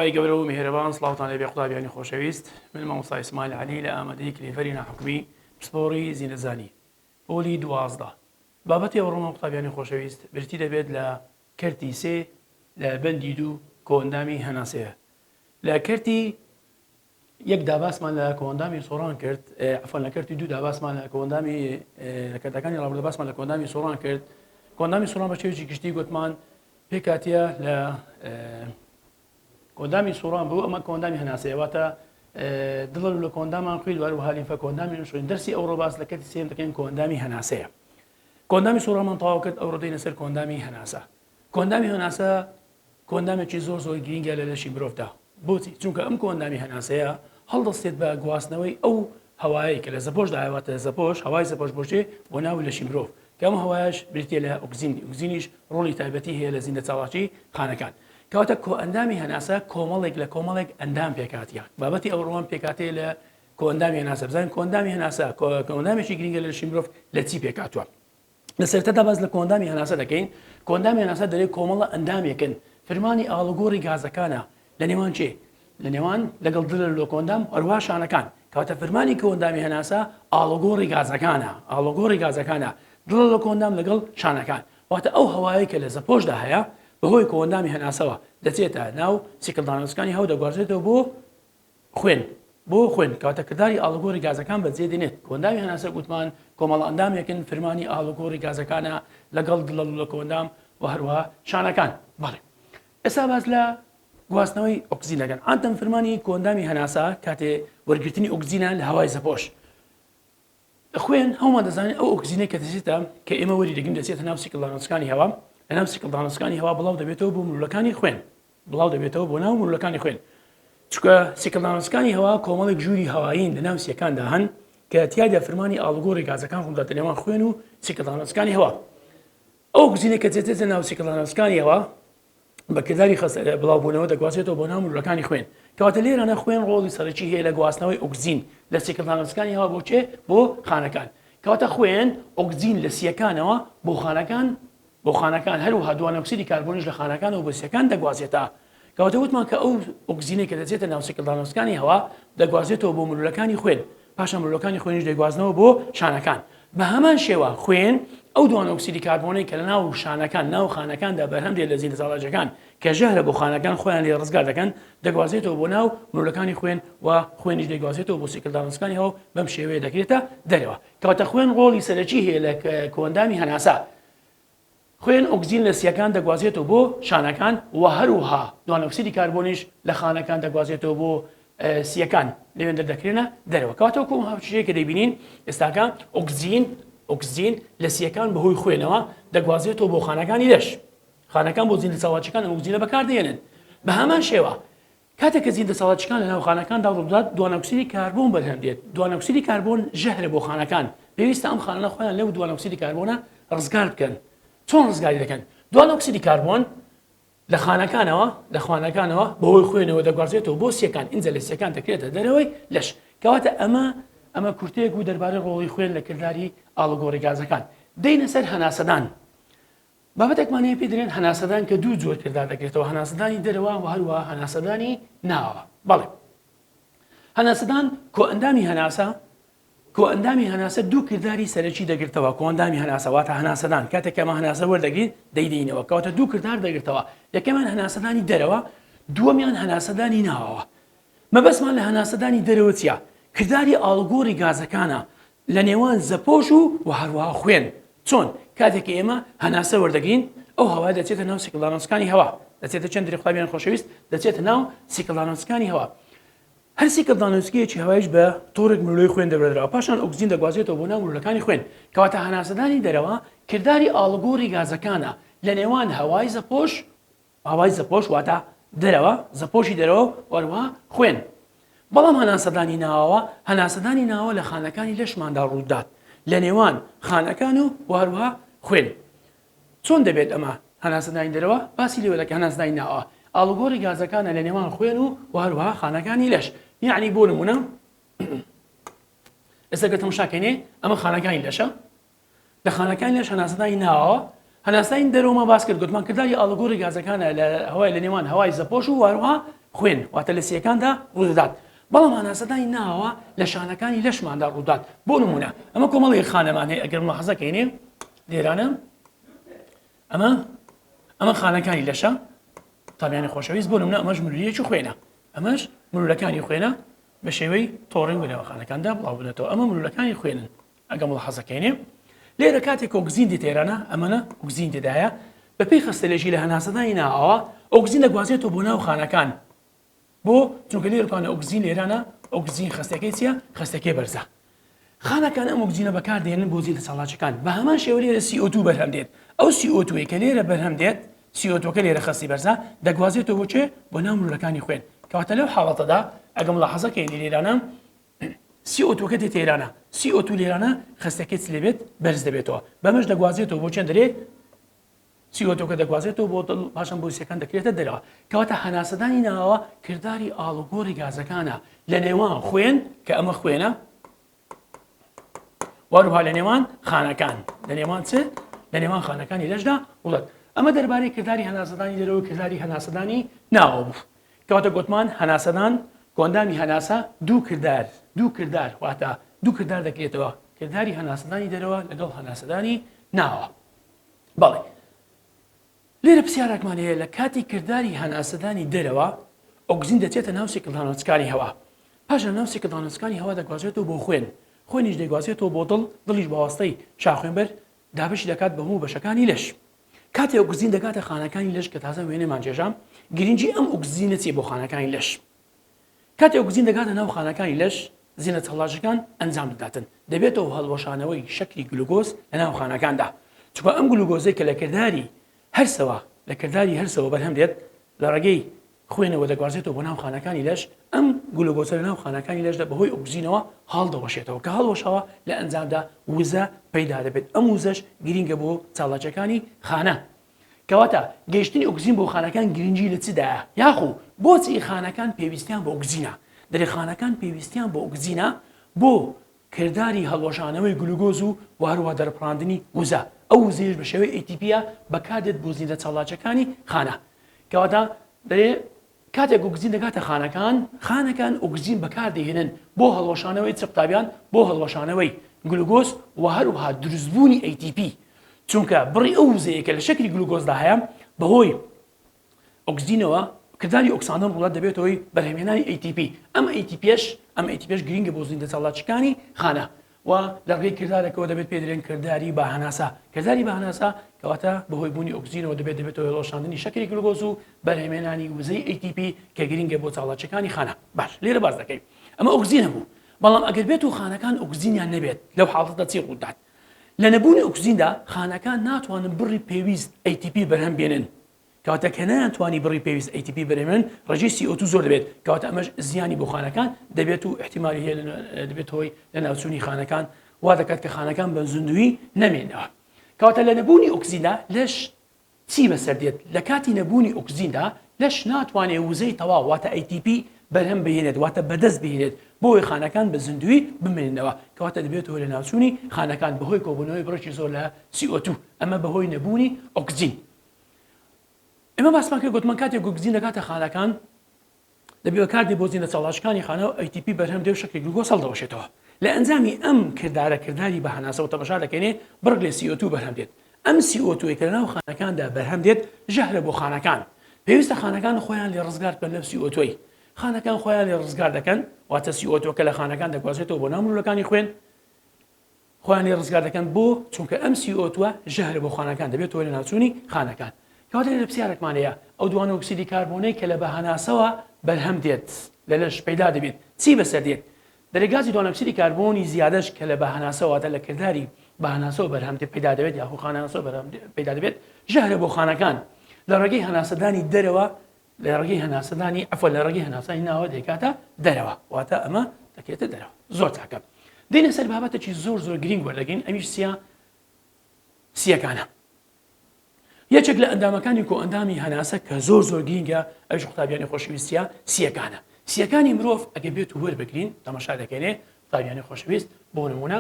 خوای گەورە و میهرەبان سڵاوتان لێبێ قوتابیانی خۆشەویست من مامۆستا ئیسماعیل عەلی لە ئامادەی کلیڤەری ناحوکمی پسپۆڕی زیینەزانی پۆلی 12 بابەتی ئەوڕۆمە قوتابیانی خۆشەویست برتی دەبێت لە کەرتی سێ لە بەندی دوو کۆئەندامی هەناسەیە لە کەرتی یەک داباسمان لە کۆئەندامی سۆڕان کرد عەفوان لە کەرتی دوو داباسمان لە کۆئەندامی لە کەرتەکانی ڕابردە باسمان لە کۆئەندامی سۆڕان کرد کۆئەندامی سۆڕان بە شێوەیەکی گشتی گوتمان پێکاتیە لە کۆندامی سوڕان بوو ئەمە کۆندامی هەناسەیەواتە دڵ لە کۆندامان خوێ دووار و هالیفە کۆندامی نوشین دەرسی ئەوڕۆ باس لە کەتی سێم دەکەین کۆندامی هەناسەیە کۆندامی سوڕامان تەواو کرد ئەوڕۆ دێنە سەر کۆندامی هەناسە کۆندامی هەناسە کۆندامێکی زۆر زۆر گرینگە لە لەشی مرۆڤدا بۆچی چونکە ئەم کۆندامی هەناسەیە هەڵدەستێت بە گواستنەوەی ئەو هەوایی کە لە زەپۆش داهاتە زەپۆش هەوای زەپۆش بۆشێ بۆ ناو لەشی مرۆڤ کە ئەم هەوایش بریتێ لە ئۆکسینیش ڕۆڵی تایبەتی هەیە لە زیندە چاڵاکی خانەکان کەواتە کۆئەندامی هەناسە کۆمەڵێک لە کۆمەڵێک ئەندام پێکاتیە بابەتی ئەوڕۆمان پێکاتێ لە کۆئەندامی هەناسە بزانین کۆئەندامی هەناسە کۆئەندامێکی گرینگە لە لەشی مرۆڤ لە چی پێکاتوە لە سەرەتادا باز لە کۆئەندامی هەناسە دەکەین کۆئەندامی هەناسە دەرێت کۆمەڵە ئەندامێکن فرمانی ئاڵوگۆڕی گازەکانە لە نێوان چێ لە نێوان لەگەڵ دڵ لە کۆئەندام هەروەها شانەکان کەواتە فرمانی کۆئەندامی هەناسە ئاڵوگۆڕی گازەکانە دڵ لە کۆئەندام لەگەڵ شانەکان واتە ئەو هەوایی کە لە زەپۆشدا هەیە بەهۆی کۆئەندامی هەناسەوە دەچێتە ناو سیکڵدانەوەسەکانی هەو دەگوازێتەوە بۆ خوێن کەواتە کردداری ئاڵوگۆڕی گازەکان بەجێ دێنێت کۆئەندامی هەناسە گوتمان کۆمەڵە ئەندامێکن فرمانی ئاڵوگۆڕی گازەکانە لەگەڵ دڵ لە کۆئەندام و هەروەها شانەکان بەڵێ ئێستا باز لە گواستنەوەی ئۆکسیجینەکەن ئەم فرمانی کۆئەندامی هەناسە کاتێ وەرگرتنی ئۆکسیجینە لە هەوای زەپۆش خوێن هەومان دەزانێت ئەو ئۆکسیجینەی کە دەچێتە کە ئێمە وەری دەگەین دەچێتە ناو سیکڵدانەوەسەکانی هەوا لە ناو سیکڵدانەوەسەکانی هەوا بڵاو دەبێتەوە بۆ مرۆلەکانی خوێن بۆ ناو مرۆلەکانی خوێن چونکە سیکڵدانەوەسەکانی هەوا کۆمەڵێک ژووری هەوایین لە ناو سیەکاندا هەن کە تیادا فرمانی ئاڵوگۆڕی گازەکان ڕووداتە نێوان خوێن و سیکڵدانەوەسەکانی هەوا ئەو ئۆکسیجینە کە دەچێتە ناو سیکڵدانەوەسەکانی هەوا بەکردداری بڵاوبوونەوە دەگوازێتەوە بۆ ناو مرۆلەکانی خوێن کەواتە لێرانە خوێن ڕۆڵی سەرەکی هەیە لە گواستنەوەی ئۆکسیجین لە سیکڵدانەوەسەکانی هەوا بۆچێ بۆ خانەکان کەواتە خوێن ئۆکسیجین لە سیەکانەوە بۆ خانەکان هەروەها دوانە ئۆکسیدی کاربۆنیش لە خانەکان و بۆ سیەکان دەگوازێتە کەواتە وتمان کە ئەو ئۆکسیجینێک کە دەچێتە ناو سیکڵدانەوەسەکانی هەوا دەگوازێتەوە بۆ مرۆلەکانی خوێن پاشان مرۆلەکانی خوێنیش دەگوازنەوە بۆ شانەکان بە هەمان شێوە خوێن ئەو دوانە ئۆکسیدی کاربۆنی کە لە ناو شانەکان ناو خانەکاندا بەرهەم دێت لە زیندە چاڵاکیەکان کە ژەهرە بۆ خانەکان خۆیان لێ ڕزگار دەکەن دەگوازێتەوە بۆ ناو مرۆلەکانی خوێن و خوێنیش دەگوازێتەوە بۆ سیکڵدانەوەسەکانی هەوا بەم شێوەیە دەکرێتە دەرەوە کەواتە خوێن ڕۆڵی سەرەکی هەیە لە کۆئەندامی هەناسە خوێن ئۆکسیجین لە سیەکان دەگوازێتەوە بۆ شانەکان و هەروەها دوانە ئۆکسیدی کاربۆنیش لە خانەکان دەگوازێتەوە بۆ سیەکان لەوێن دەردەکرێنە دەرەوە کەواتە وەکو هاوشەیە کە دەبینین ئێستاکە ئۆکسیجین لە سیەکان بەهۆی خوێنەوە دەگوازێتەوە بۆ خانەکانی لەش خانەکان بۆ زیندە چاڵاکیەکان ئۆکسیجینە بەکاردێنن بە هەمان شێوە کاتێک کە زیندە چاڵاکیەکان لە ناو خانەکاندا ڕوودات دوانە ئۆکسیدی کاربۆن بەرهەم دێت دوانە ئۆکسیدی کاربۆن ژەهرە بۆ خانەکان پێویستە ئەم خانە خۆیان لەو دوانە ئۆکسیدی کاربۆنە ڕزگار بکەن چۆن ڕزگاری دەکەن دوانە ئۆکسیدی کاربۆن لە خانەکانەوە بەهۆی خوێنەوە دەگوازێتەوە بۆ سیەکان ئینجا لە سیەکان دەکرێتە دەرەوەی لەش کەواتە ئەمە کورتەیەک و دەربارەی ڕۆڵی خوێن لە کردداری ئاڵوگۆڕی گازەکان دەینە سەر هەناسەدان بابەتێکمانەیە پێ دەڵێن هەناسەدان کە دوو جۆر کردار دەکرێتەوە هەناسەدانی دەرەوە و هەروەها هەناسەدانی ناوە بەڵێ هەناسەدان کۆئەندامی هەناسە دوو کردداری سەرەکی دەگرێتەوە کۆئەندامی هەناسە واتە هەناسەدان کاتێک ئەمە هەناسە وەردەگرین دەیدەینەوە کەواتە دوو کرددار دەگرێتەوە یەکەمان هەناسەدانی دەرەوە دووەمیان هەناسەدانی ناوەوە مەبەستمان لە هەناسەدانی دەرەوە چییە کردداری ئاڵوگۆڕی گازەکانە لە نێوان زەپۆش و هەروەها خوێن چۆن کاتێک ئێمە هەناسە وەردەگرین ئەو هەوا دەچێتە ناو سیکڵدانەوەسەکانی هەوا دەچێتە چەند قوتابیان خۆشەویست دەچێتە ناو سیکڵدانەوەسەکانی هەوا هەر سیکڵدانەوەسکیەکی هەوایش بە تۆڕێک مرۆی خوێن دەبرێتەوە پاشان ئۆکسیجین دەگوازێتەوە بۆ ناو مرۆلەکانی خوێن کەواتە هەناسەدانی دەرەوە کردداری ئاڵوگۆڕی گازەکانە لە نێوان هەوای زەپۆش واتە دەرەوە زەپۆشی دەرەوە وەروەها خوێن بەڵام هەناسەدانی ناوە لە خانەکانی لەشماندا ڕوودات لە نێوان خانەکان و هەروەها خوێن چۆن دەبێت ئەمە هەناسەدانی دەرەوە باسی لێوە دەکە هەناسەدانی ناوە ئاڵوگۆڕی گازەکانە لە نێوان خوێن و هەروەها خانەکانی لەش یعنی بۆ نمونە ئێستا گە تەماشاکەینێ ئەمە خانەکانی لەشە لە خانەکانی لەش هەناسەدانی ناوە هەناسەدانی دەرەوەمە باس کرد گوتمان کردداری ئاڵوگۆڕی گازەکانە لە هەوای لە نێوان هەوای زەپۆش و هەروەها خوێن واتە لە سیەکاندا ڕوودەدات بەڵام هەناسەدانی ناوە لە شانەکانی لەشماندا ڕوودات بۆ نمونە ئەمە کۆمەڵی خانەمان هەیە ئەگەر ملاحەزەکەینێ لێرانە ئەمە خانەکانی لەشە تابیانی خۆشەویست بۆ نمونە ئەمەش مروریەکی خوێنە ئەمەش مرورەکانی خوێنە بە شێوەی تۆڕنگ بنەوە خانەکاندا بڵاو بنێتەوە ئەمە مرورەکانی خوێنن ئەگە ملاحەزەکەینێ لێرە کاتێک ئۆکسزیندی تێرانە ئەمەنە ئۆکسزین تێدایە بەپێی خستەلێژی لە هەناسەدانی ناوە ئۆکسزین دەگوازێتەوە بۆ ناو خانەکان بۆ چونکە لێرەکانە ئۆکسزین لێرانە ئۆکسزین خستەکەی چییە خستەکەی بەرزە خانەکان ئەم ئۆکسزینە بەکاردێنن بۆ زیندە چالاکیەکان بە هەمان شێوە لێرە CO2 بەرهەم دێت ئەو CO2 کە لێرە بەرهەم دێت CO2 کە لێرە خستی بەرزە دەگوازێتەوە بۆچێ بۆ ناو مرورەکانی خوێن کەواتە لەو حاڵەتەدا ئەگە ملاحەزەکەینی لێرانە CO2 کە دێت لێرانە CO2 لێرانە خستەکەی چ لێبێت بەرز دەبێتەوە بەمەش دەگوازێتەوە بۆ چەند دەرێ CO2 کە دەگوازێتەوە بۆ دڵ پاشان بۆ سیەکان دەکرێتە دەرەوە کەواتە هەناسەدانی ناوە کردداری ئاڵوگۆڕی گازەکانە لە نێوان خوێن کە ئەمە خوێنە واروها لە نێوان خانەکان لە نێوان چ لە نێوان خانەکانی لەشدا وڵات ئەمە دەربارەی کردداری هەناسەدانی دەرەوە کردداری هەناسەدانی ناوە بوو کەواتە گوتمان هەناسەدان کۆندامی هەناسە دوو کرددار واتە دوو کرددار دەکرێتەوە کردداری هەناسەدانی دەرەوە لەگەڵ هەناسەدانی ناوە بەڵێ لێرە پرسیارێکمان هەیە لە کاتی کردداری هەناسەدانی دەرەوە ئۆکسزین دەچێتە ناو سیکڵدانۆچکانی هەوا پاشان ناو سیکڵدانۆچکانی هەوا دەگوازێتەوە بۆ خوێن خوێنیش دەگوازێتەوە بۆ دڵیش بەواستەی شاخوێنبەر دابشی دەکات بە هەموو بەشەکانی لەش کاتی ئۆکسزین دەکاتە خانەکانی لەش کە تازە وێنێمان جێژام گرنگی ئەم ئۆکسزینە چیە بۆ خانەکانی لەش کاتی ئۆکسزین دەکاتە ناو خانەکانی لەش زیینە چەڵاژەکان ئەنجام بداتن دەبێتەوە هەڵوەشانەوەی شەکلی گلوکۆز لە ناو خانەکاندا چونکە ئەم گلوکۆزەی کە لە کردداری هەرسەوە بەرهەم دێت لە ڕێگەی خوێنەوە دەگوازێتەوە بۆ ناو خانەکانی لەش ئەم گلوکۆزە لە ناو خانەکانی لەشدا بەهۆی ئۆکسزینەوە هەڵدەوەشێتەوە کە هەڵوەشەوە لە ئەنجامدا وزە پەیدا دەبێت ئەم وزەش گرینگە بۆ چاڵاکیەکانی خانە کەواتە گەیشتنی ئۆکسزین بۆ خانەکان گرنگی لە چدایە یاخو بۆچی خانەکان پێویستیان بە ئۆکسزینە دەرێ خانەکان پێویستیان بە ئۆکسزینە بۆ کردداری هەڵوەشانەوەی گلوکۆز و واروها دەرپڕاندنی وزە ئەو وزەیەش بە شێوەی ATP بەکاردێت بۆ زیندە چاڵاکیەکانی خانە کەواتە دەرێ کاتێک ئۆکسزین دەکاتە خانەکان ئۆکسزین بەکاردێهێنن بۆ هەڵوەشانەوەی چقتابیان بۆ هەڵوەشانەوەی گلوکۆز و هەروها دروستبوونی ATP چونکە بڕی ئەو وزەیە کە لە شەکلی گلوکۆزدا هەیە بەهۆی ئۆکسزینەوە کردداری ئۆکساندن وڵات دەبێتەوەی بەرهەمهێنانی ATP ئەم ATPش گرینگە بۆ زیندە چاڵاکیەکانی خانە و لە ڕێی کردارێکەوە دەبێت پێ دەڵێن کردداری بە هەناسە کردداری بە هەناسە کەواتە بەهۆی بوونی ئۆکسزینەوە دەبێتەوە هەڵوەشاندنی شەکری گلوکۆز و بەرهەمهێنانی وزەی ATP کە گرینگە بۆ چاڵاکیەکانی خانە باش لێرە باز دەکەین ئەمە ئۆکسزین هەبوو بەڵام ئەگەر بێت و خانەکان ئۆکسزینیان نەبێت لەو حاڵەتە چی ڕوودات لە نەبوونی ئۆکسزیندا خانەکان ناتوانن بڕی پێویست ATP بەرهەم بێنن کەواتە کە نەیانتوانی بڕی پێویست ATP بەرهەمێنن ڕێژەی CO2 زۆر دەبێت کەواتە ئەمەش زیانی بۆ خانەکان دەبێت و احتیمالی هەیە دەبێت هۆی لە ناوچوونی خانەکان وا دەکات کە خانەکان بە زوندوی نەمێنەوە کەواتە لە نەبوونی ئۆکسزیندا لەش چی بەسەر دێت لە کاتی نەبوونی ئۆکسزیندا لەش ناتوانێت وزەی تەواو واتە ATP بەرهەم بهێنێت واتە بەدەست بهێنێت بۆی خانەکان بە زوندوی بمێننەوە کەواتە دەبێتەوە لە ناوچوونی خانەکان بەهۆی کۆبوونەوەی بڕێکی زۆر لە CO2 ئەمە بەهۆی نەبوونی ئۆکسزین ئێمە باسمان کرد گوتمان کاتێک ئۆکسزین دەکاتە خانەکان دەبێت کاردی بۆ زیندە چاڵاکیەکانی خانە و ATP بەرهەم دێ و شەکلی گلوکۆز هەڵدەوەشێتەوە لە ئەنجامی ئەم کردداری بە هەناسەوە تەماشا دەکەینێ بڕک لە CO2 بەرهەم دێت ئەم CO2 کە لەناو خانەکاندا بەرهەم دێت ژەهرە بۆ خانەکان پێویستە خانەکان خۆیان لێ ڕزگار بکەن لەو CO2 خانەکان خۆیان لێ ڕزگار دەکەن واتە CO2 کە لە خانەکان دەگوازێتەوە بۆ ناو مرۆڤەکانی خوێن خۆیان لێ ڕزگار دەکەن بۆ چونکە ئەم CO2 ژەهرە بۆ خانەکان دەبێتەوە لە ناوچوونی خانەکان کەواتە لە پرسیارێکمان هەیە ئەو دوانە ئۆکسیدی کاربۆنەی کە لە بە هەناسەوە بەرهەم دێت لە لەش پەیدا دەبێت چی بەسەر دێت دەرێگازی دوانەکسیدی کاربۆنی زیادەش کە لە بە هەناسەوەتە لە کردداری بە هەناسەوە بەرهەم پەیدا دەبێت یاخۆ خانەسەوە بەرهەم پەیدا دەبێت ژەهرە بۆ خانەکان لە ڕێگەی هەناسەدانی دەرەوە لە ڕێگەی هەناسەدانی ئەفە لە ڕێگەی هەناسانی ناوە دەکاتە دەرەوە واتە ئەمە دەکێتە دەرەوە زۆر چاکە دێنە سەر بابەتێکی زۆر گرنگ وەرەگەین ئەمیش سیەکانە یەکێک لە ئەندامەکانی کۆ ئەندامی هەناسە کە زۆر گرنگە ئەوش قوتابیانی خۆشەویستیە سیەکانە سیەکانی مرۆڤ ئەگە بێت و وەربگرین تەماشا دەکەینێ قوتابیانی خۆشەویست بۆ نمونە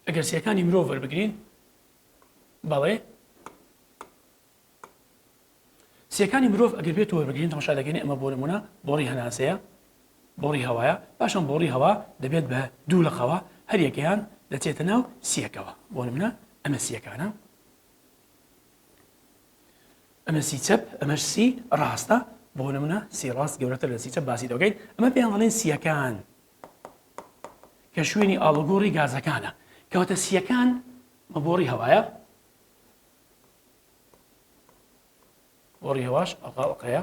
ئەگەر سیەکانی مرۆڤ وەربگرین بەڵێ سیەکانی مرۆڤ ئەگەر بێتەوە بگرین تەماشا دەکەین ئەمە بۆ نمونە بۆڕی هەناسەیە بۆڕی هەوایە پاشان بۆڕی هەوا دەبێت بە دوو لەقەوە هەر یەکەیان دەچێتە ناو سیەکەوە بۆ نمونە ئەمە سیەکانە ئەمە سی چەپ ئەمەش سی ڕاستە بۆ نمونە سی ڕاست گەورەتر لە سی چەپ باسی دەکەین ئەمە پێیان دەڵێن سیەکان کە شوێنی ئاڵوگۆڕی گازەکانە کەواتە سیەکان بۆڕی هەوایە بۆڕی هەواش ئەڵقەیە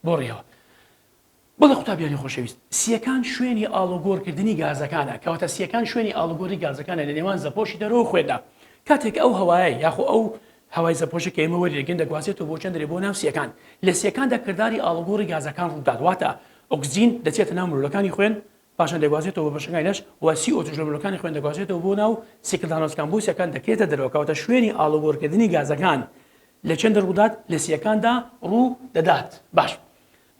بۆڕی هەوا بەڵێ قوتابیانی خۆشەویست سیەکان شوێنی ئاڵوگۆڕکردنی گازەکانە کەواتە سیەکان شوێنی ئاڵوگۆڕی گازەکانە لە نێوان زەپۆشی دەرەوە خوێندا کاتێک ئەو هەوایە یاخۆ ئەو هەوای زەپۆشە کە ئێمە وەرگرتوین دەگوازێتەوە بۆ چەندێک بۆ ناو سیەکان لە سیەکاندا کردداری ئاڵوگۆڕی گازەکان ڕوودات واتە ئۆکسجین دەچێتە ناو مرۆلەکانی خوێن پاشان دەگوازێتەوە بە بەشەکانیش و CO2 لە مرۆلەکانی خوێن دەگوازێتەوە بۆ ناو سیکلدانۆسکان بۆ سیەکان دەکرێتە دەرەوە کەواتە شوێنی ئاڵوگۆڕکردنی گازەکان لە چەند ڕوودات لە سیەکاندا ڕوو دەدات باش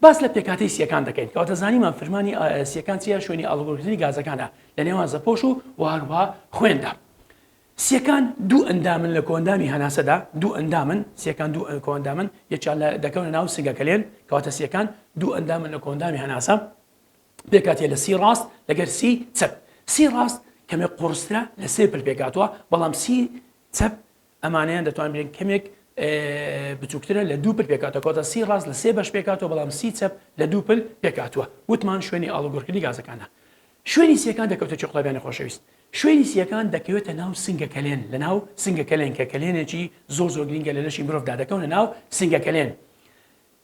باس لە پێکاتی سیەکان دەکەین کەواتە زانیمان فەرمانی سیەکان چیە شوێنی ئاڵوگۆڕکردنی گازەکانە لە نێوان زەپۆش و هەروەها خوێندا سیەکان دوو ئەندامن لە کۆندامی هەناسەدا دوو ئەندامن سیەکان دوو کۆندامن یەکیان دەکەونە ناو سنگەکەلێن کەواتە سیەکان دوو ئەندامن لە کۆندامی هەناسە پێکاتێ لە سی ڕاست لەگەر سی چەپ سی ڕاست کەمێک قورسترە لە سێ پل پێکاتوە بەڵام سی چەپ ئەمانەیان دەتوان بێن کەمێک بچووکترە لە دوو پل پێکاتەوە کەواتە سی ڕاست لە سێ بەش پێکاتەوە بەڵام سی چەپ لە دوو پل پێکاتوە وتمان شوێنی ئاڵوگۆڕکردنی گازەکانە شوێنی سیەکان دەکەوتە چی قوتابیانی خۆشەویست شوێنی سیەکان دەکەوێتە ناو سنگەکەلێن لە ناو سنگەکەلێن کە کەلێنێکی زۆر گرنگە لە لەشی مرۆڤدا دەکەونە ناو سنگەکەلێن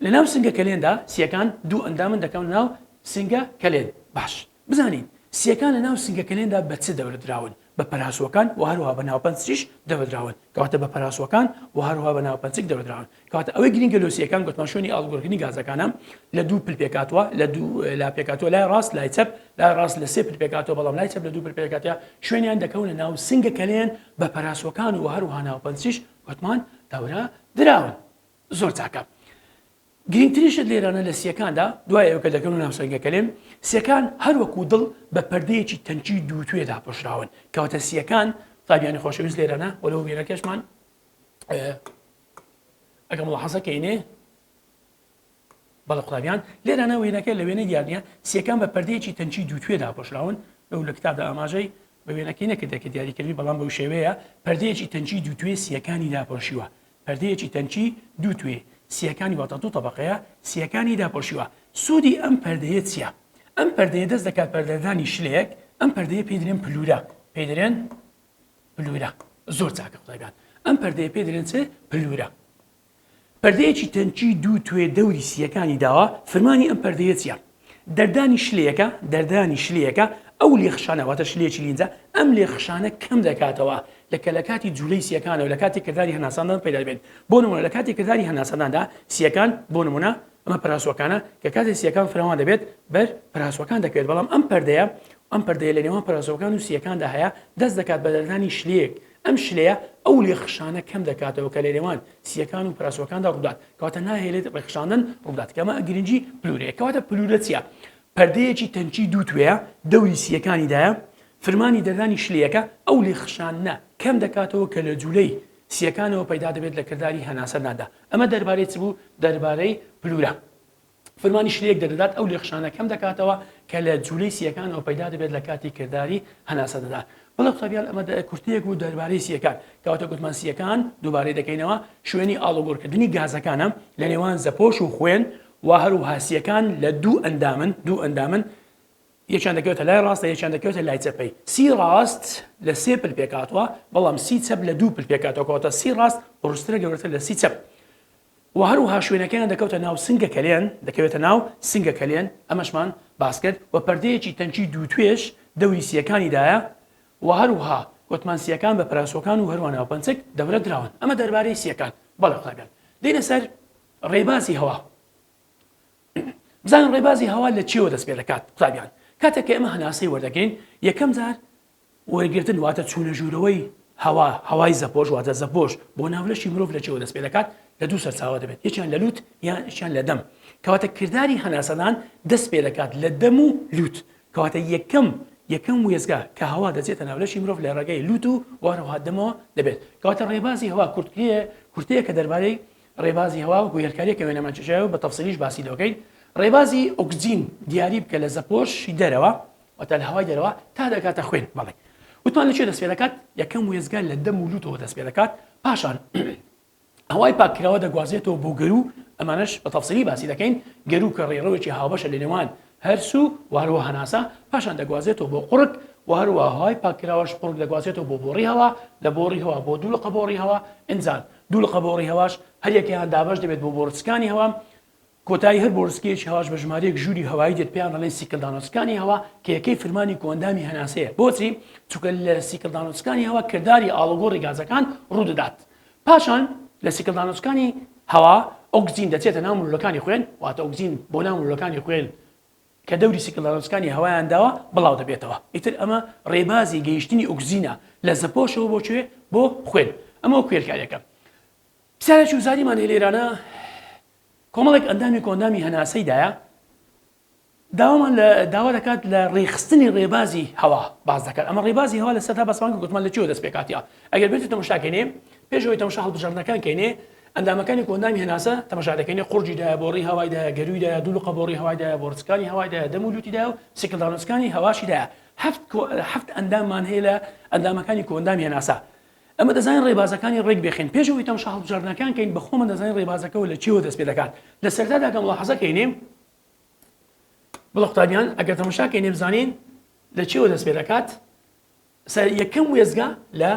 لە ناو سنگەکەلێندا سیەکان دوو ئەندامن دەکەون ناو سنگەکەلێن باش بزانین سیەکان لە ناو سنگەکەلێندا بە چ دەورەدراون بە پەراسوەکان و هەروەها بە ناوپەنجیش دەورەدراون کەواتە بە پەراسوەکان و هەروەها بە ناوپەنجێک دەورەدراون کەواتە ئەوەی گرنگە لە سیەکان گوتمان شوێنی ئاڵوگۆڕکردنی گازەکانە لە دوو پل پێکاتوە لە دوو لا پێکاتوە لای ڕاست لای چەپ لای ڕاست لە سێ پل پێکاتەوە بەڵام لای چەپ لە دوو پل پێکاتە شوێنیان دەکەونە ناو سنگەکەلێن بە پەراسوەکان و هەروەها ناوپەنجیش گوتمان دەورە دراون زۆر چاکە گرنگتریشت لێرانە لە سیەکاندا دوای ئەوکە دەکەن و ناوسەنگەکەلێن سیەکان هەروەکو دڵ بە پەردەیەکی تەنکی دووتوێدا پۆشراون کەواتە سیەکان قوتابیانی خۆشەویست لێرانە وەلەو وێنەکەشمان ئەگەر مڵاحەزەکەینێ بەڵێ قوتابیان لێرانە وێنەکە لە وێنەی دیارنیە سیەکان بە پەردەیەکی تەنکی دووتوێدا پۆشراون ئەو لە کتابدا ئاماژەی بە وێنەکەی نەکردێکە دیاریکردنی بەڵام بەو شێوەیە پەردەیەکی تەنکی دووتوێ سیەکانی داپۆشیوە پەردەیەکی تەنکی دووتوێ سیەکانی واتە دوو تەبەقەیە سیەکانی داپۆشیوە سوودی ئەم پەردەیە چییە ئەم پەردەیە دەست دەکات پەردەدانی شلەیەک ئەم پەردەیە پێی دەڵێن پلورە پێی دەڵێن پلورە زۆر چاکە قوتابیان ئەم پەردەیە پێی دەڵێن چ پلورە پەردەیەکی تەنکی دوو توێ دەوری سیەکانی داوە فەرمانی ئەم پەردەیە چییە دەردانی شلەیەکە ئەو لێخشانە واتە شلێکی لینجە ئەم لێخشانە کەم دەکاتەوە لە کاتی جوولەی سیەکانە و لە کاتی کردداری هەناساندان پەیدا دەبێت بۆ نمونە لە کاتی کردداری هەناسانداندا سیەکان بۆ نمونە ئەمە پەراسوەکانە کە کاتی سیەکان فراوان دەبێت بەر پەراسوەکان دەکەوێت بەڵام ئەم پەردەیە لە نێوان پەراسوەکان و سیەکاندا هەیە دەست دەکات بە دەردانی شلەیەک ئەم شلەیە ئەو لێخشانە کەم دەکاتەوە کە لە نێوان سیەکان و پەراسوەکاندا ڕوودات کەواتە ناهێڵێت ڕێخشاندن ڕوودات کەمە گرنگی پلورەیە کەواتە پلورە چییە پەردەیەکی تەنکی دووتوێیە دەوری سیەکانیدایە فەرمانی دەردانی شلەیەکە ئەو لێخشانە کەم دەکاتەوە کە لە جوولەی سیەکانەوە پەیدا دەبێت لە کردداری هەناسەداندا ئەمە دەربارەی چ بوو دەربارەی پلورە فەرمانی شلەیەک دەردات ئەو لێخشانە کەم دەکاتەوە کە لە جوولەی سیەکانەوە پەیدا دەبێت لە کاتی کردداری هەناسەدەدا بەڵێ قوتابیان ئەمە کورتەیەک بوو دەربارەی سیەکان کەواتە گوتمان سیەکان دووبارەی دەکەینەوە شوێنی ئاڵوگۆڕکردنی گازەکانە لە نێوان زەپۆش و خوێن و هەروەها سیەکان لە دوو ئەندامن یەکیان دەکەوێتە لای ڕاستە یەکیان دەکەوێتە لای چەپەی سی ڕاست لە سێ پل پێکاتوە بەڵام سی چەپ لە دوو پل پێکاتەوە کەواتە سی ڕاست قورسترە گەورەتر لە سی چەپ و هەروەها شوێنەکەیان دەکەوتە ناو سنگەکەلێن دەکەوێتە ناو سنگەکەلێن ئەمەشمان باس کرد و پەردەیەکی تەنکی دووتوێش دەوری سیەکانیدایە و هەروەها گوتمان سیەکان بە پەراسوەکان و هەروە ناوپەنجێک دەورە دراون ئەمە دەربارەی سیەکان بەڵێ قوتابیان دێنە سەر ڕێبازی هەوا بزانین ڕێبازی هەوا لە چیەوە دەست پێ دەکات قوتابیان کاتێک کە ئێمە هەناسەی وەردەگەین یەکەم جار وەرگرتن واتە چوونە ژوورەوەی هەوای زەپۆش واتە زەپۆش بۆ ناولەشی مرۆڤ لە چیەوە دەست پێ دەکات لە دوو سەرچاوە دەبێت یەکیان لە لوت یانیان لە دەم کەواتە کردداری هەناسەدان دەست پێ دەکات لە دەم و لوت کەواتە یەکەم وێزگا کە هەوا دەچێتە ناولەشی مرۆڤ لە ڕێگەی لوت و وارەوە دەمەوە دەبێت کەواتە ڕێبازی هەوا کورتەیە کە دەربارەی ڕێبازی هەوا و گوێرکاریەکە وێنەمان چێژاوە بە تەفسیلیش باسی دەکەین. ڕێبازی ئۆکسجین دیاری بکە لە زەپۆشی دەرەوە واتە لە هەوای دەرەوە تا دەکاتە خوێن. بەڵێ وتمان لەکوێ دەست پێ دەکات؟ یەکەم وێزگار لە دەم و لوتەوە دەست پێ دەکات، پاشان هەوای پاکراوە دەگوازێتەوە بۆ گەرو، ئەمانش بە تەفسیلی باسی دەکەین. گەرو کە ڕێڕەوێکی هاوبەشە لە نێوان هەرسو و هەروە هەناسە، پاشان دەگوازێتەوە بۆ قوڕک و هەروە هەوای پاکراوەش قوڕک دەگوازێتەوە بۆ بۆڕی هەوا، لە بۆڕی هەوا بۆ دوولقە بۆڕی هەوا، ئینجان دوولقە بۆڕی هەواش هەر یەکیان دابەش دەبێت بۆ بۆرچکانی هەوا. کۆتایی هەر بۆرسکێکی هەواش بە ژمارەیەک ژووری هەوایی دێت پێیان دەڵێن سیکلدانۆچکانی هەوا کە یەکەی فرمانی کۆندامی هەناسەیە. بۆچی؟ چونکە لە سیکلدانۆچکانی هەوا کردداری ئاڵۆگۆڕی گازەکان ڕوودەدات. پاشان لە سیکلدانۆچکانی هەوا ئۆکسجین دەچێتە ناو مولولەکانی خوێن، واتە ئۆکسجین بۆ ناو مولولەکانی خوێن کە دەوری سیکلدانۆچکانی هەوایان داوە بڵاو دەبێتەوە. ئیتر ئەمە ڕێبازی گەیشتنی ئۆکسجینە لە زەپۆشەوە بۆکوێ بۆ خوێن. ئەمە کوێرکاریەکە. پرسیارێکی وزاریمان هەیە لێرانە، کۆمەڵێک ئەندامی کۆندامی هەناسەیدایە داوامان لە داوا دەکات لە ڕێخستنی ڕێبازی هەوا باز دەکات. ئەمە ڕێبازی هەوا لە سەرتا بەسمان گوتمان لەکوێوە دەست پێکاتیا. ئەگەر بێت تەماشاکەینێ پێشەوەی تەماشا هەڵبژاردنەکان کەینێ ئەندامەکانی کۆندامی هەناسە تەماشا دەکەینێ قورجیدایە، بۆڕی هەوایدایە، گەرویدایە، دوولقە بۆڕی هەوایدایە، بۆرچکانی هەوایدایە، دەم و لوتیدایە و سیکلدانۆچکانی هەواشیدایە. هەفت ئەنداممان هەیە لە ئەندامەکانی کۆندامی هەناسە. ئەمە دەزانین ڕێبازەکانی ڕێک بێخین. پێشەوەی تەماشا هەڵبژاردنەکان کەین بەخۆمە دەزانین ڕێبازەکەەوە لە چیوە دەست پێ دەکات. لە سەرتادا کە ملاحەزە کەینێ بڵە قوتابیان ئەگەر تەماشا کەینێ بزانین لە چیوە دەست پێ دەکات. یەکەم وێزگا لە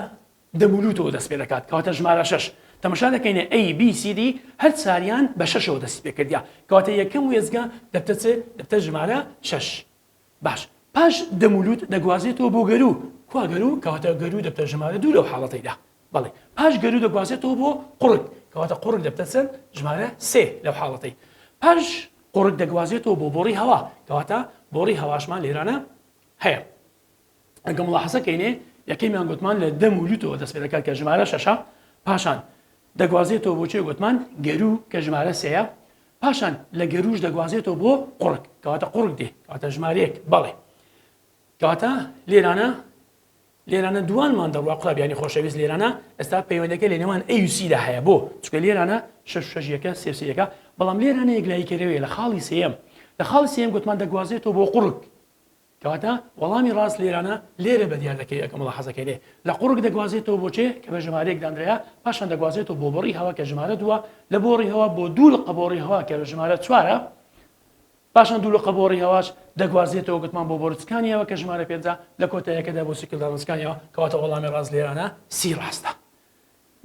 دەمولوتەوە دەست پێ دەکات کەواتە ژمارە 6. تەماشا دەکەینێ A B C D هەر چاریان بە 6ەوە دەست پێ کردیا کەواتە یەکەم وێزگا دەبتە ژمارە 6. باش پاش دەمولوت دەگوازێتەوە بۆ گەرو. کوا گەرو؟ کەواتە گەرو دەبتە ژمارە 2 لەو حاڵەتەیدا. بەڵێ پاش گەرو دەگوازێتەوە بۆ قوڕک کەواتە قوڕک دەبتە ژمارە 3 لەو حاڵەتەی. پاش قوڕک دەگوازێتەوە بۆ بۆڕی هەوا کەواتە بۆڕی هەواشمان لێرانە هەیە. ئەگەر ملاحەزە کەینێ یەکەیمیان گوتمان لە دەمولوتەوە دەست پێ دەکات کە ژمارە 6. پاشان دەگوازێتەوە بۆ چێ گوتمان گەرو کە ژمارە 3. پاشان لە گەروش دەگوازێتەوە بۆ قوڕک کەواتە قوڕک دێ کەواتە ژمارەیەک. بەڵێ کەواتە لێرانە دوانمان دەڕوا قوتابیانی خۆشەویست. لێرانە ئێستا پەیوەندەکە لە نێوان ئەیوسیدا هەیە بۆ چونکە لێرانە 6 3 بەڵام لێرانە یەکلایکەرەوەیە لە خاڵی سێیەم. لە خاڵی سێیەم گوتمان دەگوازێتەوە بۆ قوڕک کەواتە وەڵامی ڕاست لێرانە لێرە بە دیار دەکەی ئەگە ملاحەزەکەی لە قوڕک دەگوازێتەوە بۆ چێ کە بە ژمارەیەک دانرەیە. پاشان دەگوازێتەوە بۆ بۆڕی هەوا کە ژمارە 2 لە بۆڕی هەوا بۆ دوولقە بۆڕی هەوا کە بە ژمارە 4. پاشان دوولقە بۆڕی هەواش دەگوازێتەوە گوتمان بۆ بۆرچکانیەوە کە ژمارە 5 لە کۆتاییەکەدا بۆ سیکلدانۆچکانیەوە کەواتە وەڵامی ڕاست لێرانە سی ڕاستە.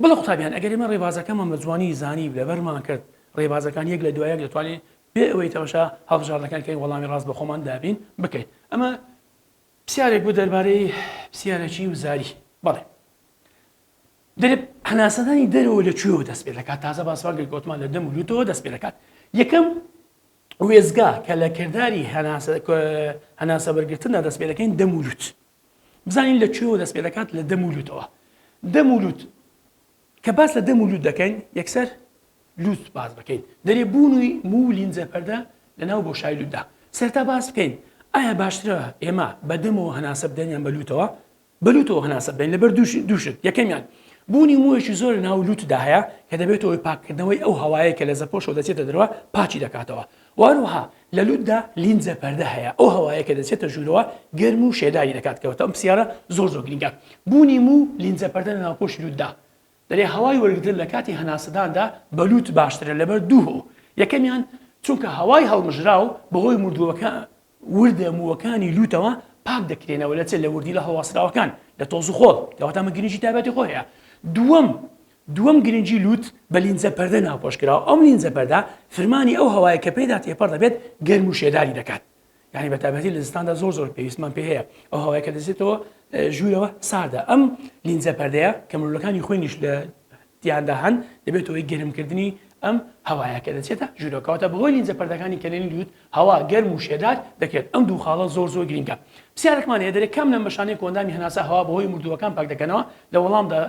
بڵە قوتابیان ئەگەر ئێمە ڕێبازەکەمان بە جوانی زانی لەبەرمان کرد ڕێبازەکان یەک لە دوایەک دەتوانین بێ ئەوەی تەماشا هەڵبژاردنەکان کەین وەڵامی ڕاست بە خۆمان دابین بکەین. ئەمە پرسیارێک بوو دەربارەی پرسیارێکی وزاری. بەڵێ دەرێ هەناسەدانی دەرەوە لەکوێوە دەست پێ دەکات. تازە باسمان کرد گوتمان لە دەمولوتەوە دەست پێ دەکات. یەکەم وێزگا کە لە کردداری هەناسە بەرگرتندا دەست پێ دەکەین دەمولوت. بزانین لەکوێوە دەست پێ دەکات لە دەمولوتەوە. دەمولوت کە باس لە دەمولوت دەکەین یەکسەر لوت باز بکەین. دەرێ بوونی مو لینجە پەردە لەناو بۆشای لوتدا. سەرتا باس بکەین ئایا باشترە ئێمە بەدەمەوە هەناسە بدەنیان بەلوتەوە بەلوتەوە هەناسە بدەین لەبەر دووشت. یەکەمیان بوونی موویەکی زۆر ناو لوتدا هەیە کە دەبێتەوەی پاکردنەوەی ئەو هەوایە کە لە زەپۆشەوە دەچێتە دەرەوە پاچی دەکاتەوە. واروها لە لوتدا لینجە پەردە هەیە ئەو هەوایە کە دەچێتە ژوورەوە گەرم و شێداری دەکات کەواتە ئەم پرسیارە زۆر گرنگە. بوونی مو لینجە پەردە لە ناوپۆشی لوتدا دەرێ هەوای وەرگتن لە کاتی هەناسەداندا بەلوت باشترە لەبەر دوو. یەکەمیان چونکە هەوای هەڵمژراو بەهۆی وردە مووەکانی لوتەوە پاک دەکرێنەوە لە چێ لە وردی لە هەواسراوەکان لە تۆز و خۆڵ کەواتە ئەمە گرنگی تایبەتی خۆی هەیە. دووەم گرنگی لوت بە لینجە پەردە ناوپۆشکراوە. ئەم لینجە پەردە فرمانی ئەو هەوایە کە پێدا تێپەڕ دەبێت گەرم و شێداری دەکات. یعنی بە تایبەتی لە زستاندا زۆر پێویستمان پێ هەیە ئەو هەوایە کە دەچێتەوە ژوورەوە ساردە. ئەم لینجە پەردەیە کە مولولەکانی خوێنیش لە تیاندا هەن دەبێتەوەی گەرمکردنی ئەم هەوایە کە دەچێتە ژوورەکەواتە بەهۆی لینجە پەردەکانی کەلێنی لوت هەوا گەرم و شێدار دەکرێت. ئەم دوو خاڵە زۆر گرنگە. پرسیارێکمان هەیە دەرێت کام لەم بەشانەی کۆندامی هەناسە هەوا بەهۆی مردووەکان پاک دەکەنەوە لە وەڵامدا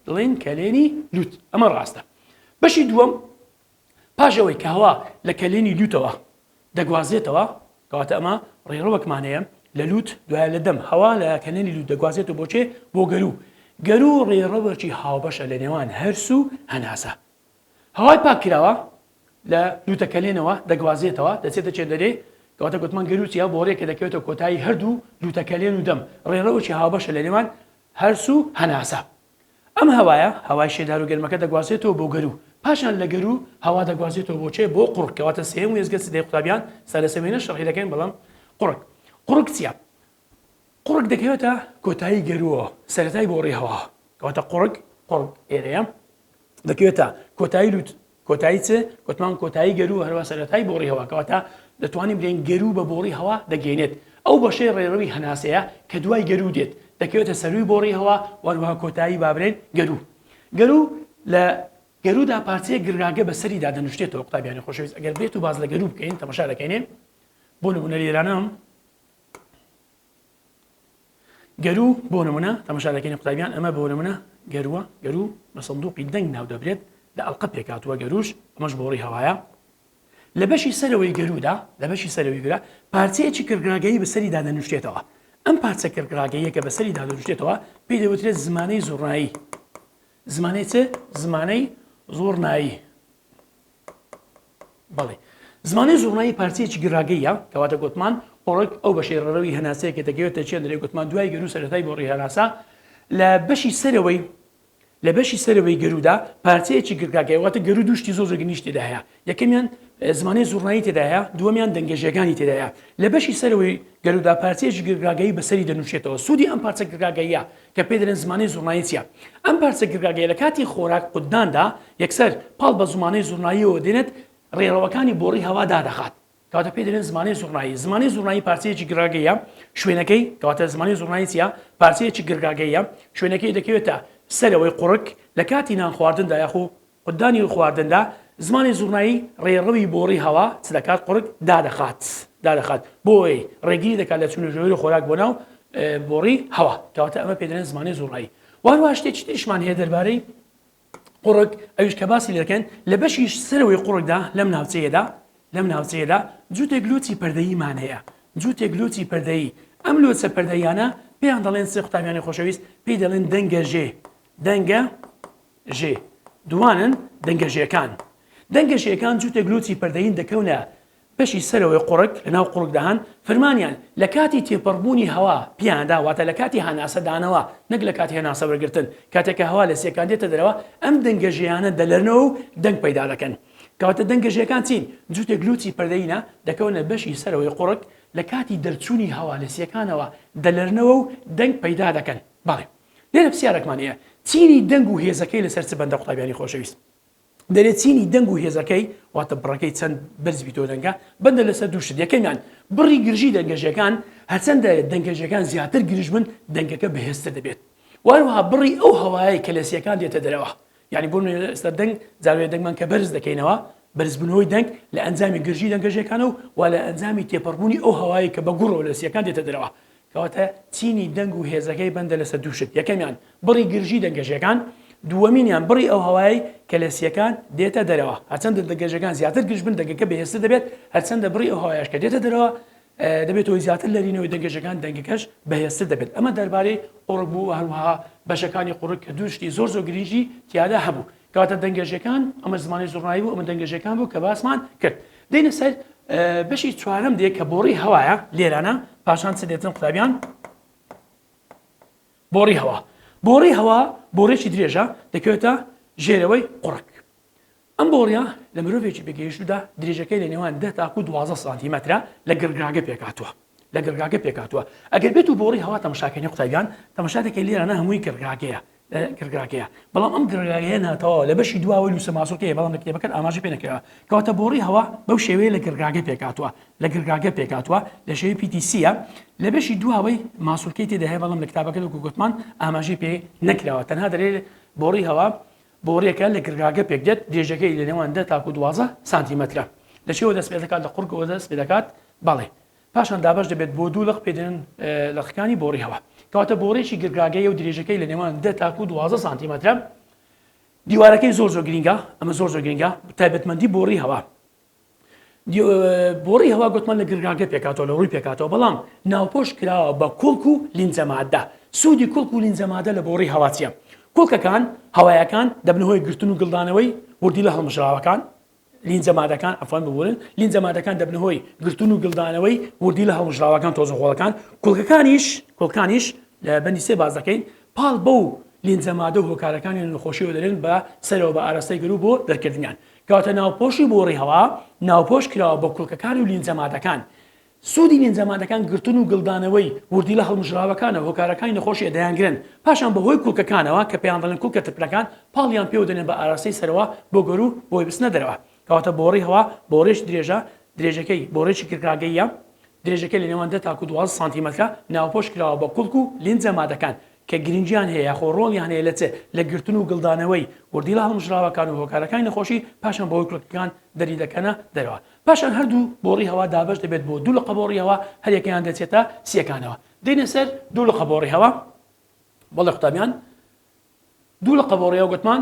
دەڵێن کەلێنی لوت. ئەمە ڕاستە. بەشی دووەم پاشەوەی کە هەوا لە کەلێنی لوتەوە دەگوازێتەوە کەواتە ئەمە ڕێڕەوەکمان هەیە لە لوت دوایە لە دەم هەوا لە کەلێنی لوت دەگوازێتەوە بۆچێ بۆ گەرو. گەرو ڕێڕەوەکی هاوبەشە لە نێوان هەرسو و هەناسە. هەوای پاکراوە لە لوتەکەلێنەوە دەگوازێتەوە دەچێتە چێندەرێ کەواتە گوتمان گەروچیا بۆ ڕێکە دەکەوێتە کۆتایی هەردوو لوتەکەلێن و دەم ڕێڕەوەکی هاوبەشە لە نێوان هەرسو و هەناسە. ئەم هەوایە هەوای شێدار و گەرمەکە دەگوازێتەوە بۆ گەرو پاشان لە گەرو هەوا دەگوازێتەوە بۆچێ بۆ قوڕک کەواتە سێم وێزگە سدەی قوتابیان سەرلەسەمێنە شەڕحی دەکەین بەڵام قوڕک چییە؟ قوڕک دەکەوێتە کۆتایی گەرووە سەرەتای بۆ ڕێ هەوا کەواتە قوڕک ئێرەیە دەکەوێتە کۆتایی لوت کۆتایی چ گوتمان کۆتایی گەرو هەروە سەرەتای بۆ ڕێ هەوا کەواتە دەتوانین بڵێن گەرو بە بۆ ڕێ هەوا دەگەێنێت ئەو بەشەی ڕێڕەوی هەناسەیە کە دوای گەرو دێت دەکەوێتە سەروی بۆ ڕێ هەوا وەروەها کۆتایی بابرێن گەرو لە گەرودا پارچەیە گرگاگە بەسەریدا دەنوشتێتەوە قوتابیانی خۆشەویست ئەگەر بێت و باز لە گەرو بکەین تەماشا دەکەینێ بۆ نمونە لێرانە گەرو بۆ نمونە تەماشا دەکەین قوتابیان ئەمە بۆ نمونە گەرو بە سندوقی دەنگ ناو دەبرێت لە ئەڵقە پێکاتوە گەروش ئەمەش بۆ ڕێ هەوایە لە بەشی سەرەوەی گەرودا لە بەشی سەرەوەی گەرا پارچەیەکی کرگراگەیی بەسەریدا دەنوشتێتەوە ئەم پارچە کرگراگەیە کە بەسەریدا دەنوشتێتەوە پێی دەوترێت زمانەی زوڕنایی زمانەی چ زمانەی زۆرنایی بەڵێ زمانەی زوڕنایی پارچەیەکی گراگەیە کەواتە گوتمان قوڕک ئەو بەشەی ڕێڕەوی هەناسەیە کە دەگەوێتە چێندەرێ گوتمان دوای گەرو سەرەتای بۆ ڕێ هەناسە لە بەشی سەرەوەی گەرودا پارچەیەکی گرگاگەیە واتە گەرو دووشتی زۆر گەنیش تێدا هەیە یەکەمیان زمانەی زوڕنایی تێدا هەیە دووەمیان دەنگەژیەکانی تێدا هەیە لە بەشی سەرەوەی گەرودا پارچەیەکی گرگاگەیی بەسەری دەنوشێتەوە سوودی ئەم پارچە گرگاگەیە کە پێ دەڵێن زمانەی زوڕنایی چییە ئەم پارچە گرگاگەیە لە کاتی خۆراک قوداندا یەکسەر پاڵ بە زمانەی زوڕناییەوە دێنێت ڕێڕەوەکانی بۆ ڕێ هەوا دادەخات کەواتە پێ دەڵێن زمانەی زوڕنایی پارچەیەکی گرگاگەیە شوێنەکەی کەواتە زمانەی زوڕنایی چییە پارچەیەکی گرگاگەیە شوێنەکەی دەکەوێتە سەرەوەی قوڕک لە کاتی نان خواردندا یاخو قودانی خواردندا زمانی زوڕنایی ڕێڕەوی بۆ ڕێ هەوا چ دەکات قوڕک دادەخات بۆی ڕێگیری دەکات لە چونەژەوەی خۆراک بۆ ناو بۆ ڕێ هەوا کەواتە ئەمە پێ دەڵێن زمانی زوڕنایی وهروە شتێکی تریشمان هەیە دەربارەی قوڕک ئەویش کە باسی دەکەن لە بەشی سەرەوەی قوڕکدا لەم ناوچەیەدا جووتێک لۆچی پەردەییمان هەیە جووتێک لۆچی پەردەیی ئەم لۆچە پەردەییانە پێیان دەڵێن سێ قوتابیانی خۆشەویست پێی دەڵێن دەنگە ژێ دوانن دەنگە ژێەکان جووتێک لۆچی پەردەیین دەکەونە بەشی سەرەوەی قوڕک لە ناو قوڕکداهان فەرمانیان لە کاتی تێپەڕبوونی هەوا پیاندا واتە لە کاتی هەناسەدانەوە نەک لە کاتی هەناسە وەرگرتن کاتێککە هەوا لە سێکان دێتە دەرەوە ئەم دەنگە ژێیانە دەلەرنەوە و دەنگ پەیدا دەکەن کەواتە دەنگە ژێەکان چین جووتێک لۆچی پەردەیینە دەکەونە بەشی سەرەوەی قوڕک لە کاتی دەرچوونی هەوا لە سیەکانەوە دەلەرنەوە و دەنگ پەیدا دەکەن باڵێ لێرە پرسیارێکمان هەیە چینی دەنگ و هێزەکەی لەسەر چ بەندە قوتابیانی خۆشەویست دەرێت چینی دەنگ و هێزەکەی واتە بڕەکەی چەند بەرزبی تۆ دەنگە بەندە لەسەر دووشت یەکەمیان بڕی گرژی دەنگەژەکان هەرچەندە دەنگەژەکان زیاتر گرژ بن دەنگەکە بەهێزتر دەبێت وهروەها بڕی ئەو هەوایە کە لە سیەکان دێتە دەرەوە یعنی بۆ ئێستا دەنگ جاروێ دەنگمان کە بەرز دەکەینەوە بەرزبوونەوەی دەنگ لە ئەنجامی گرژی دەنگەژەکانە و لە ئەنجامی تێپەڕبوونی ئەو هەوایی کە بە گوڕەوە لە سیەکان دێتە دەرەوە کەواتە چینی دەنگ و هێزەکەی بەندە لەسەر دووشت یەکەمیان بڕی گرژی دەنگەژەکان دووەمینیان بڕی ئەو هەوایی کە لە سیەکان دێتە دەرەوە هەرچەندە دەنگەژەکان زیاتر گرژ بن دەنگەکە بەهێزتر دەبێت هەرچەندە بڕی ئەو هەوایش کە دێتە دەرەوە دەبێتەوەی زیاتر لەرینەوەی دەنگەژەکان دەنگەکەش بەهێزتر دەبێت ئەمە دەربارەی قوڕک بوو هەروەها بەشەکانی قوڕک کە دووشتی زۆر گرنگی تیادا هەبوو کەواتە دەنگەژەکان ئەمە زمانی زوڕنایی بوو ئەمە دەنگەژەکان بوو کە باسمان کرد دێنە سەر بەشی چوارەم دێک کە بۆڕی هەوایە لێرانە پاشان چ دێتن قوتابیان بۆڕی هەوا بۆڕێکی درێژە دەکەوێتە ژێرەوەی قوڕک ئەم بۆڕیا لە مرۆڤێکی بەگەیشتودا درێژەکەی لە نێوان 10 تا 12 سانتیمەترە لە گرگاگە پێکاتوە ئەگەر بێت و بۆڕی هەوا تەماشاکەنی قوتابیان تەماشا دەکەی لێرانە هەمووی گرگاگەیە بەڵام ئەم گرگاگەیە ناتەوە لە بەشی دواوەی لوسە ماسوولکەیە بەڵام لە کتێبەکەت ئاماژەی پێ نەکرێەوە کەواتە بۆڕی هەوا بەو شێوەیە لە گرگاگە پێکاتوە لە شێوەی PTCە لە بەشی دواوەی ماسوولکەی تێدا هەیە بەڵام لە کتابەکەت و گوتمان ئاماژەی پێ نەکراوە تەنها دەرێت بۆڕی هەوا بۆڕیەکە لە گرگاگە پێک دێت درێژەکەی لە نێوان 10 تا 12 سانتیمەترە لە شێوە دەست پێ دەکات لە قوڕکەوە دەست پێ دەکات باڵێ پاشان دابش دەبێت بۆ دوو لەق پێدێن لەخەکانی بۆڕی هەوا کەواتە بۆڕێکی گرگاگەیە و درێژەکەی لە نێوان 10 تا 12 سانتیمەترە دیوارەکەی زۆر گرینگە ئەمە زۆر گرینگە تایبەتمەندی بۆڕی هەوا بۆڕی هەوا گوتمان لە گرگاگە پێکاتەوە لە ڕووی پێکاتەوە بەڵام ناوپۆش کراوە بە کوڵک و لیندزە مادە سوودی کوڵک و لیندزە مادە لە بۆڕی هەوا چییە؟ کوڵکەکان هەوایەکان دەبنە هۆی گرتن و گڵدانەوەی وردی لە هەڵمژراوەکان لیندزە مادەکان ئەفان ببورن لیندزە مادەکان دەبنە هۆی گرتن و گڵدانەوەی وردی لە هەڵمژراوەکان تۆزەخۆڵەکان کوڵکەکانیش لە بەندی سێ باز دەکەین پاڵ بەو لیندزە مادە و هۆکارەکانی نەخۆشیەوە دەرێن بە سەرەوە بە ئاراستەی گەرو بۆ دەرکردنیان کەواتە ناوپۆشی بۆڕی هەوا ناوپۆش کراوە بە کوڵکەکان و لیندزە مادەکان سوودی لیندزە مادەکان گرتن و گڵدانەوەی وردی لە هەڵمژراوەکانە هۆکارەکانی نەخۆشی دەیانگرن پاشان بەهۆی کوڵکەکانەوە کە پێیان دەڵێن کوڵکە تپلەکان پاڵیان پێوە دەنێن بە ئاراستەی سەرەوە بۆ گەرو بۆی بستنە دەرەوە کەواتە بۆڕی هەوا بۆڕێش درێژەکەی بۆڕێکی کرکراگەیە درێژەکەی لە نێوان 10 تا 12 سانتیمەترە ناوپۆش کراوە بە کوڵک و لیندزە مادەکان کە گرنگیان هەیە خۆ ڕۆڵیان هەیە لە گرتن و گڵدانەوەی وردی لە هەڵمژراوەکان و هۆکارەکانی نەخۆشی پاشان بەهۆی کوڵکەکان دەری دەکەنە دەرەوە پاشان هەردوو بۆڕی هەوا دابەش دەبێت بۆ دوو لقە بۆڕی هەوا هەریەکەیان دەچێتە سیەکانەوە دێنە سەر دوو لقە بۆڕی هەوا بەڵێ قوتابیان دوو لقە بۆڕی هەوا گوتمان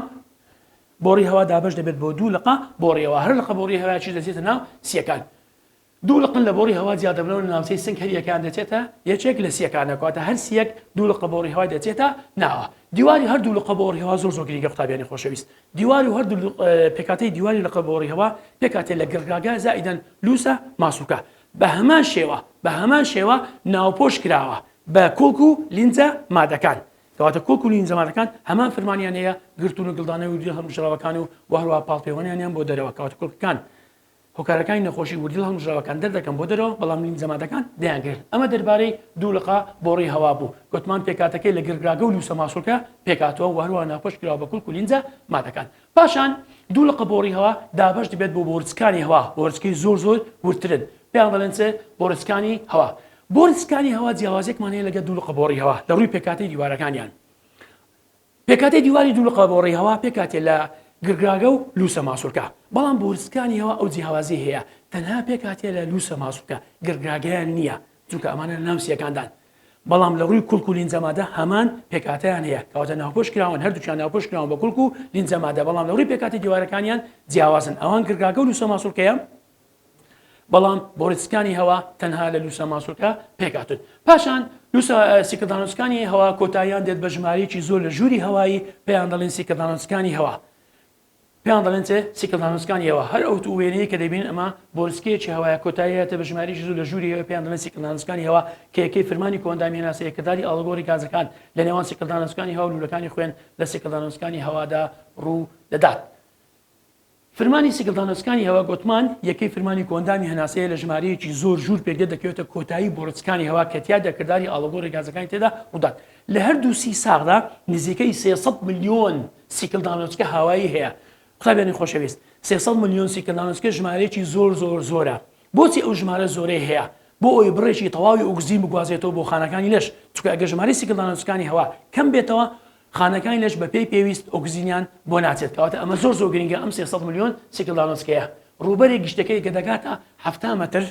بۆڕی هەوا دابەش دەبێت بۆ دوو لقە بۆڕی هەوا هەر لقە بۆڕی هەوایەکی دەچێتە ناو سیەکان دوو لقن لە بۆڕی هەوا زیاد دەبنەوە لە ناوچەی سنگ هەریەکان دەچێتە یەکێک لە سیەکانە کەواتە هەر سیەک دوو لقە بۆڕی هەوای دەچێتە ناوە دیواری هەر دوو لقە بۆڕی هەوا زۆر گرنگە قوتابیانی خۆشەویست دیواری و هەردوو پێکاتەی دیواری لقە بۆڕی هەوا پێکاتێ لە گرگاگە زائیدەن لوسە ماسووکە بە هەمان شێوە ناوپۆش کراوە بە کوڵک و لیندزە مادەکان کەواتە کوڵک و لیندزە مادەکان هەمان فەرمانیان هەیە گرتون و گڵدانەوەی وردی هەڵمژراوەکان و هەروەها پاڵپەیوەندیان بۆ دەرەوە کەواتە کوڵکەکان هۆکارەکانی نەخۆشی وردی لە هەڵمژراوەکان دەردەکەن بۆ دەرەوە بەڵام لیندزە مادەکان دەیانگرن ئەمە دەربارەی دوو لقە بۆڕی هەوا بوو گوتمان پێکاتەکەی لە گرگاگە و لوسە ماسوولکە پێکاتەوە و هەروەها ناوپۆش کراوە بە کوڵک و لیندزە مادەکان پاشان دوو لقە بۆڕی هەوا دابەش دەبێت بۆ بۆرچکانی هەوا بۆرچکەی زۆر ورترن پێیان دەڵێن چ بۆرچکانی هەوا بۆرچکانی هەوا جیاوازێکمان هەیە لەگە دوو لقە بۆڕی هەوا لە ڕووی پێکاتەی دیوارەکانیان پێکاتەی دیواری دوو لقە بۆڕی هەوا پێکاتێ لە گرگاگە و لوسە ماسوولکە بەڵام بۆرچکانی هەوا ئەو جیاوازی هەیە تەنها پێکاتێ لە لوسە ماسوولکە گرگاگەیان نییە چونکە ئەمانە لە ناو سیەکاندان بەڵام لە ڕووی کوڵک و لیندزە مادە هەمان پێکاتیان هەیە کەواتە ناوپۆش کراون هەردووچیان ناوپۆش کراون بە کوڵک و لیندزە مادە بەڵام لە ڕووی پێکاتی دیوارەکانیان جیاوازن ئەوان گرگاگە و لوسە ماسوولکەیە بەڵام بۆرچکانی هەوا تەنها لە لوسە ماسوولکە پێکاتون پاشان سیکەدانوسکانی هەوا کۆتاییان دێت بە ژمارەیەکی زۆر لە ژووری هەوایی پێیان دەڵێن سیکەدانوسکانی هەوا پێیان دەڵێن سیکەدانوسکانی هەوا هەر ئەو وێنەیە کە دەبین ئەمە بۆرچکەیەکی هەوایە کۆتاییەتە بە ژمارەیەکی زۆر لە ژووری پێیان دەڵێن سیکەدانوسکانی هەوا کە یەکەی فەرمانی کۆندامی هێناسە یەکەداری ئاڵۆگۆڕی گازەکان لە نێوان سیکەدانوسکانی هەوا و لولەکانی خوێن لە سیکەدانوسکانی هەوادا ڕوو دەدات فەرمانی سیکەدانوسکانی هەوا گوتمان یەکەی فەرمانی کۆندامی هێناسەیە لە ژمارەیەکی زۆر ژوور پێدێت دەکەوێتە کۆتایی بۆرچکانی هەوا کە تیا دەکرداری ئاڵۆگۆڕی گازەکانی تێدا ڕوودات لە هەردوو سی ساغدا نزیکەی 300 ملیۆن سیکەدانوسکە هاوایی هەیە قوتابیانی خۆشەویست 300 ملیۆن سیکەدانوسکە ژمارەیەکی زۆرە بۆچی ئەو ژمارە زۆرەی هەیە بۆ ئەوی بڕێکی تەواوی ئۆکسجین بگوازێتەوە بۆ خانەکانی لەش چونکە ئەگەر ژمارەی سیکەدانوسکانی هەوا کەم بێتەوە خانەکانی لەش بەپێی پێویست ئۆکسجینیان بۆ ناچێت کەواتە ئەمە زۆر گرنگە ئەم 300 ملیۆن سیکەدانوسکەیە ڕووبەری گشتەکەی کە دەکاتە 7 مەتر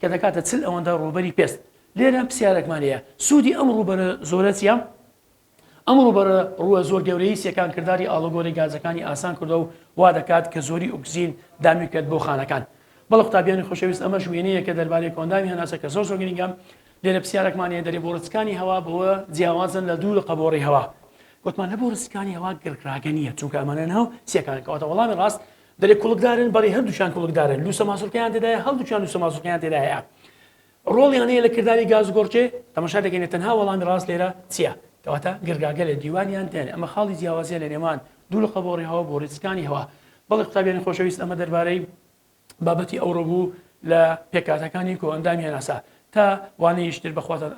کە دەکاتە چل ئەوەندە ڕووبەری پێست لێرە پرسیارێکمان هەیە سوودی ئەم ڕووبەرە زۆرە چییە؟ ئەم ڕووبەرە ڕووە زۆر گەورەی سیەکان کردداری ئاڵۆگۆڕی گازەکانی ئاسان کردو و وا دەکات کە زۆری ئۆکسجین دامی کرد بۆ خانەکان بەڵێ قوتابیانی خۆشەویست ئەمە شوێنەیە کە دەربارەی کۆندامی هێناسە کە زۆر گرنگە لێرە پرسیارێکمان هەیە دەرێ بۆرچکانی هەوا بۆوە جیاوازن لە دوو لقە بۆڕی هەوا گوتمان لە بۆرچکانی هەوا گرگاگە نییە چونکە ئەمانە ناو سیەکان کەواتە وەڵامی ڕاست دەرێ کوڵکدارن بەڵێ هەردووچیان کوڵکدارن لوسە ماسوولکەیان تێدایە هەڵدووچیان لوسە ماسوولکەیان تێدا هەیە ڕۆڵیان هەیە لە کردداری گازگۆڕچێ تەماشا دەکەین تەنها وەڵامی ڕاست لێرە چییە؟ کەواتە گرگاگە لە دیوانیان دێن ئەمە خاڵی جیاوازیە لە نێوان دوو لقە بۆڕی هەوا بۆرچکانی هەوا بەڵێ قوتابیانی خۆشەویست ئەمە دەربارەی بابەتی ئەوڕۆ بوو لە پێکاتەکانی کۆئەندامی هێناسا تا وانەیەشتر بەخواتان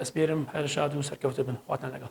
ئەسپێرم هەر شاد و سەرکەوتە بن خواتان لەگەڵ